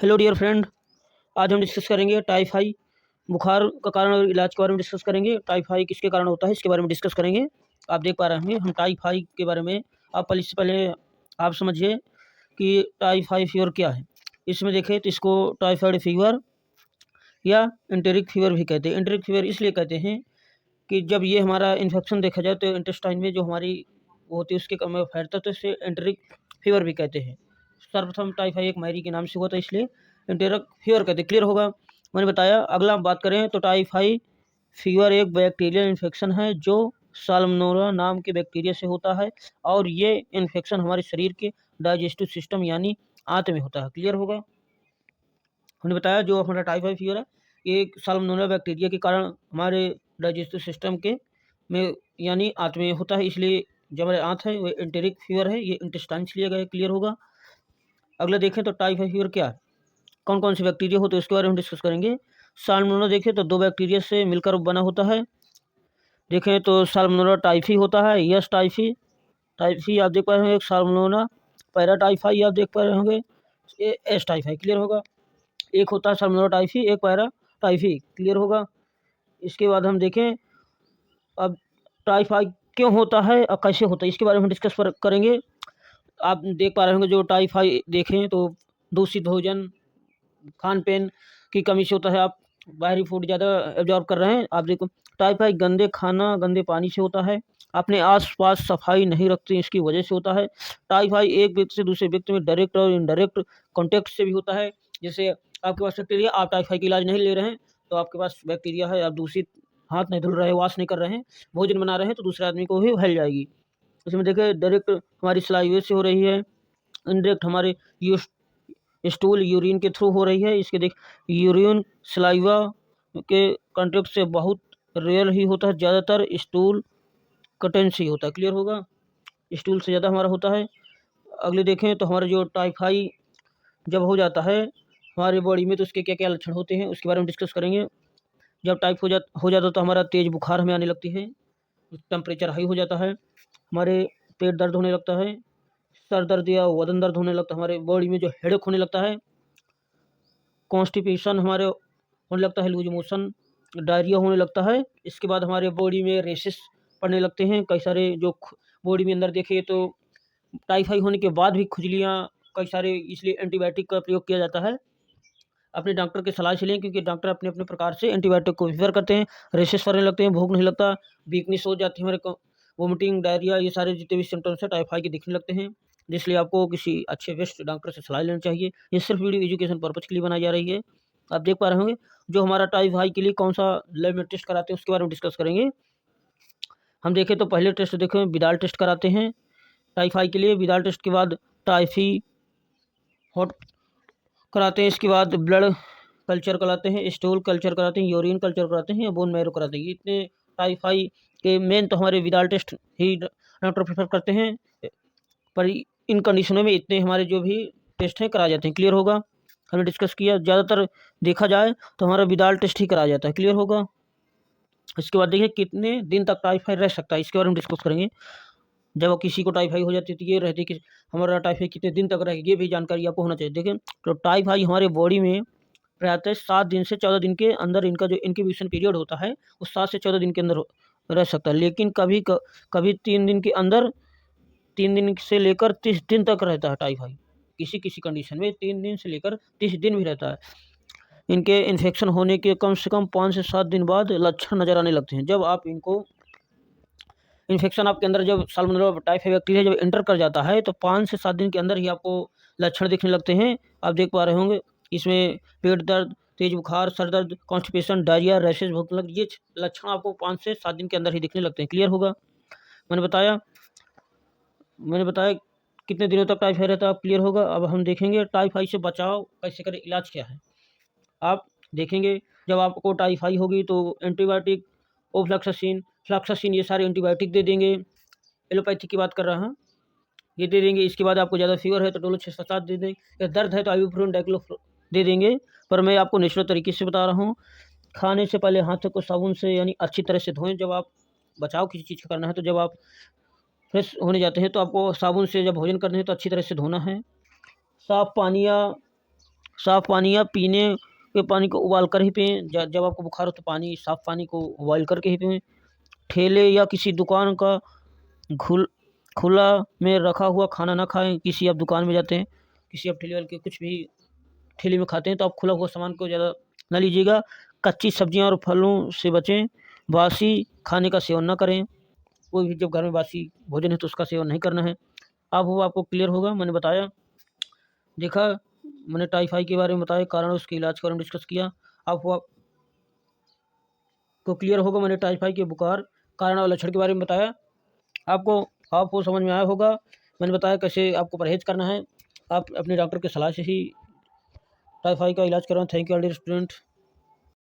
Hello dear friend, आज हम discuss करेंगे टाइफाई बुखार का कारण और इलाज के बारे में डिस्कस करेंगे। टाइफाई किसके कारण होता है इसके बारे में डिस्कस करेंगे। आप देख पा रहे होंगे हम टाइफाई के बारे में। आप पहले से पहले आप समझिए कि टाइफाई फीवर क्या है। इसमें देखें तो इसको टाइफाइड फीवर या एंटेरिक फीवर भी कहते हैं। एंटेरिक फीवर इसलिए कहते हैं कि जब ये हमारा इन्फेक्शन देखा जाए तो इंटेस्टाइन में जो हमारी वो होती है उसके कम में फैलता है, तो इसे एंटेरिक फीवर भी कहते हैं। सर्वप्रथम टाइफाई एक मैरी के नाम से हुआ था, इसलिए एंटेरिक फीवर कहते हैं। क्लियर होगा, मैंने बताया। अगला हम बात करें तो टाइफाई फीवर एक बैक्टीरियल इन्फेक्शन है जो साल्मोनेला नाम के बैक्टीरिया से होता है, और ये इन्फेक्शन हमारे शरीर के डाइजेस्टिव सिस्टम यानी आंत में होता है। क्लियर होगा, हमने बताया जो हमारा टाइफाइड फीवर है ये साल्मोनेला बैक्टीरिया के कारण हमारे डाइजेस्टिव सिस्टम के में यानी आंत में होता है, इसलिए जो हमारे आंत है वो एंटेरिक फीवर है, ये इंटेस्टाइन से लिया गया है। क्लियर होगा। अगला देखें तो टाइफाइड फीवर क्या है, कौन कौन से बैक्टीरिया होते हैं उसके बारे में डिस्कस करेंगे। साल्मोनेला देखें तो 2 बैक्टीरिया से मिलकर बना होता है। देखें तो साल्मोनेला टाइफी होता है, यस टाइफी टाइफी आप देख पा रहे होंगे। एक साल्मोनेला पैराटाइफाई आप देख पा रहे होंगे, एस टाइफाई। क्लियर होगा, एक होता है साल्मोनेला टाइफी, एक पैरा टाइफी। क्लियर होगा। इसके बाद हम देखें अब टाइफाइड क्यों होता है और कैसे होता है इसके बारे में डिस्कस करेंगे। आप देख पा रहे होंगे जो टाइफाइड देखें तो दूषित भोजन, खान पान की कमी से होता है। आप बाहरी फूड ज़्यादा एब्जॉर्ब कर रहे हैं। आप देखो टाइफाइड गंदे खाना गंदे पानी से होता है, अपने आसपास सफाई नहीं रखते इसकी वजह से होता है। टाइफाइड एक व्यक्ति से दूसरे व्यक्ति में डायरेक्ट और इनडायरेक्ट कॉन्टैक्ट से भी होता है। जैसे आपके पास बैक्टीरिया, आप टाइफाइड का इलाज नहीं ले रहे हैं तो आपके पास बैक्टीरिया है, आप दूषित हाथ नहीं धुल रहे हैं, वॉश नहीं कर रहे हैं, भोजन बना रहे हैं तो दूसरे आदमी को भी फैल जाएगी। इसमें देखिए डायरेक्ट हमारी सलाइवे से हो रही है, इनडायरेक्ट हमारे स्टूल यूरिन के थ्रू हो रही है। इसके देख यूरिन सलाइवा के कॉन्टैक्ट से बहुत रेयर ही होता है, ज़्यादातर स्टूल कटन से ही होता है। क्लियर होगा, स्टूल से ज़्यादा हमारा होता है। अगले देखें तो हमारा जो टाइफाई जब हो जाता है हमारे बॉडी में तो उसके क्या क्या लक्षण होते हैं उसके बारे में डिस्कस करेंगे। जब टाइप हो जाता तो हमारा तेज़ बुखार हमें आने लगती है, टेम्परेचर हाई हो जाता है, हमारे पेट दर्द होने लगता है, सर दर्द या बदन दर्द होने लगता है, हमारे बॉडी में जो हेडेक होने लगता है, कॉन्स्टिपेशन हमारे होने लगता है, लूज मोशन, डायरिया होने लगता है। इसके बाद हमारे बॉडी में रेशेस पड़ने लगते हैं, कई सारे जो बॉडी में अंदर देखे तो टाइफाइड होने के बाद भी खुजलियाँ कई सारे, इसलिए एंटीबायोटिक का प्रयोग किया जाता है। अपने डॉक्टर की सलाह से लें क्योंकि डॉक्टर अपने अपने प्रकार से एंटीबायोटिक को प्रेफर करते हैं। रेशेस पड़ने लगते हैं, भूख नहीं लगता, वीकनेस हो जाती है हमारे को, वोमिटिंग डायरिया, ये सारे जितने भी सिम्टम्स हैं टाइफाइड के दिखने लगते हैं, जिसलिए आपको किसी अच्छे बेस्ट डॉक्टर से सलाह लेनी चाहिए। ये सिर्फ वीडियो एजुकेशन पर्पज़ के लिए बनाई जा रही है। आप देख पा रहे होंगे जो हमारा टाइफाइड के लिए कौन सा लैब में टेस्ट कराते हैं उसके बारे में डिस्कस करेंगे। हम देखें तो पहले टेस्ट देखें विदाल टेस्ट कराते हैं टाइफाइड के लिए। विदाल टेस्ट के बाद टाइफी हॉट कराते हैं, इसके बाद ब्लड कल्चर कराते हैं, स्टूल कल्चर कराते हैं, यूरिन कल्चर कराते हैं या बोन मैरो कराते हैं। इतने टाइफाइड के मेन तो हमारे विदाल टेस्ट ही डॉक्टर प्रेफर करते हैं, पर इन कंडीशनों में इतने हमारे जो भी टेस्ट हैं कराए जाते हैं। क्लियर होगा, हमने डिस्कस किया ज़्यादातर देखा जाए तो हमारा विदाल टेस्ट ही कराया जाता है। क्लियर होगा। इसके बाद देखिए कितने दिन तक टाइफाइड रह सकता है इसके बारे में डिस्कस करेंगे। जब किसी को टाइफाइड हो जाती है तो ये रहती है कि हमारा टाइफाइड कितने दिन तक रहेगी, ये भी जानकारी आपको होना चाहिए। देखें तो टाइफाइड हमारे बॉडी में प्रायतः 7 दिन से 14 दिन के अंदर इनका जो इंक्यूबेशन पीरियड होता है वो 7 से 14 दिन के अंदर रह सकता है, लेकिन कभी 3 दिन के अंदर 3 दिन से लेकर 30 दिन तक रहता है टाइफाइड। किसी किसी कंडीशन में 3 दिन से लेकर 30 दिन भी रहता है। इनके इन्फेक्शन होने के कम से कम 5 से 7 दिन बाद लक्षण नज़र आने लगते हैं। जब आप इनको इन्फेक्शन आपके अंदर जब साल्मोनेला टाइफाइड बैक्टीरिया जब एंटर कर जाता है तो 5 से 7 दिन के अंदर ही आपको लक्षण दिखने लगते हैं। आप देख पा रहे होंगे इसमें पेट दर्द, तेज बुखार, सर दर्द, कॉन्स्टिपेशन, डायरिया, रैशेज, भूख लग, ये लक्षण आपको 5 से 7 दिन के अंदर ही दिखने लगते हैं। क्लियर होगा, मैंने बताया कितने दिनों तक टाइफाइड रहता है। आप क्लियर होगा। अब हम देखेंगे टाइफाइड से बचाव कैसे करें, इलाज क्या है। आप देखेंगे जब आपको टाइफाइड होगी तो एंटीबायोटिक, ओफ्लैक्सासिन, फ्लैक्सासिन, ये सारे एंटीबायोटिक दे देंगे। एलोपैथी की बात कर रहा हूँ, ये दे देंगे। इसके बाद आपको ज़्यादा फीवर है तो डोलो 6-7 दे देंगे, या दर्द है तो आइबुप्रोफेन, डाइक्लोफिनेक दे देंगे। पर मैं आपको नेचुरल तरीके से बता रहा हूँ। खाने से पहले हाथों को साबुन से यानी अच्छी तरह से धोएं। जब आप बचाव किसी चीज़ का करना है तो जब आप फ्रेश होने जाते हैं तो आपको साबुन से, जब भोजन करते हैं तो अच्छी तरह से धोना है। साफ़ पानी या साफ़ पानी या पीने के पानी को उबाल कर ही पिएँ। जब आपको बुखार हो तो पानी साफ़ पानी को बॉयल करके ही पिएँ। ठेले या किसी दुकान का खुला में रखा हुआ खाना ना खाएँ। किसी आप दुकान में जाते हैं, किसी आप ठेले वाले के कुछ भी ठेले में खाते हैं तो आप खुला हुआ सामान को ज़्यादा ना लीजिएगा। कच्ची सब्जियाँ और फलों से बचें। बासी खाने का सेवन ना करें। कोई भी जब घर में बासी भोजन है तो उसका सेवन नहीं करना है। अब वो आपको क्लियर होगा। मैंने बताया, देखा, मैंने टाइफाइड के बारे में बताया, कारण और उसके इलाज के बारे में डिस्कस किया। आपको क्लियर होगा। मैंने टाइफाइड के बुखार, कारण और लक्षण के बारे में बताया। आपको समझ में आया होगा। मैंने बताया कैसे आपको परहेज़ करना है। आप अपने डॉक्टर की सलाह से ही टाइफाइड का इलाज करवाएं। Thank you all dear student.